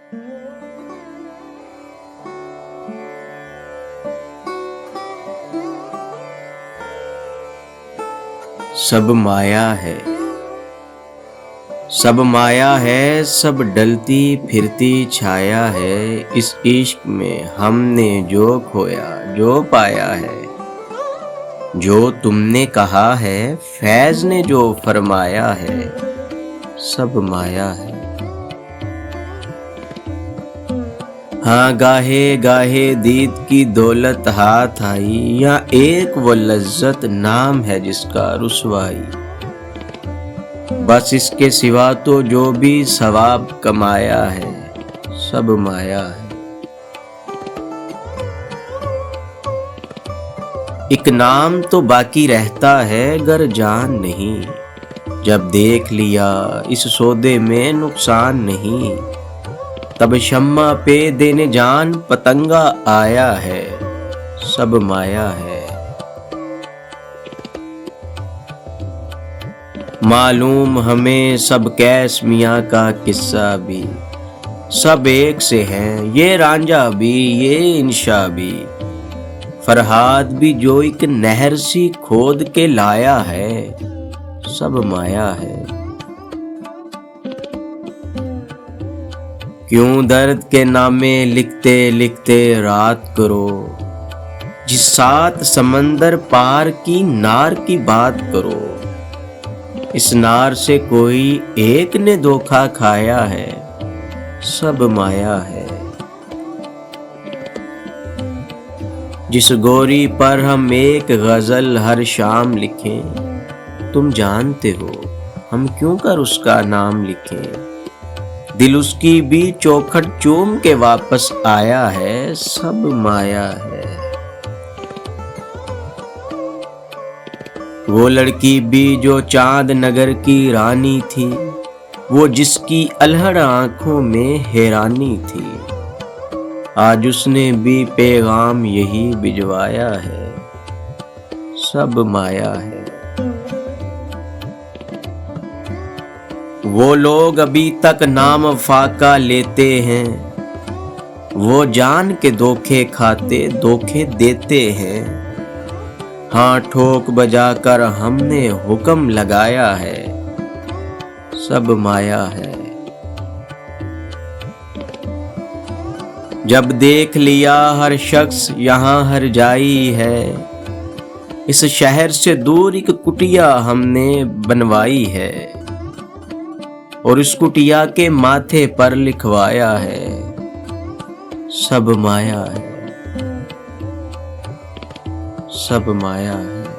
सब माया है, सब माया है, सब डलती फिरती छाया है। इस इश्क में हमने जो खोया जो पाया है। जो तुमने कहा है फैज ने जो फरमाया है, सब माया है। हाँ गाहे गाहे दीद की दौलत हाथ आई, या एक वो लज्जत नाम है जिसका रुसवाई। बस इसके सिवा तो जो भी सवाब कमाया है, सब माया है। एक नाम तो बाकी रहता है गर जान नहीं, जब देख लिया इस सौदे में नुकसान नहीं। तब शम्मा पे देने जान पतंगा आया है, सब माया है। मालूम हमें सब कैस मियाँ का किस्सा भी, सब एक से हैं ये रांझा भी ये इंशा भी। फरहाद भी जो एक नहर सी खोद के लाया है, सब माया है। क्यों दर्द के नामे लिखते लिखते रात करो, जिस सात समंदर पार की नार की बात करो। इस नार से कोई एक ने धोखा खाया है, सब माया है। जिस गोरी पर हम एक गजल हर शाम लिखें, तुम जानते हो हम क्यों कर उसका नाम लिखें। दिल उसकी भी चौखट चूम के वापस आया है, सब माया है। वो लड़की भी जो चांद नगर की रानी थी, वो जिसकी अल्हड़ आंखों में हैरानी थी। आज उसने भी पैगाम यही भिजवाया है, सब माया है। वो लोग अभी तक नाम फाका लेते हैं, वो जान के धोखे खाते धोखे देते हैं। हाँ ठोक बजाकर हमने हुक्म लगाया है, सब माया है। जब देख लिया हर शख्स यहाँ हर जाई है, इस शहर से दूर एक कुटिया हमने बनवाई है। और इस कुटिया के माथे पर लिखवाया है, सब माया है, सब माया है।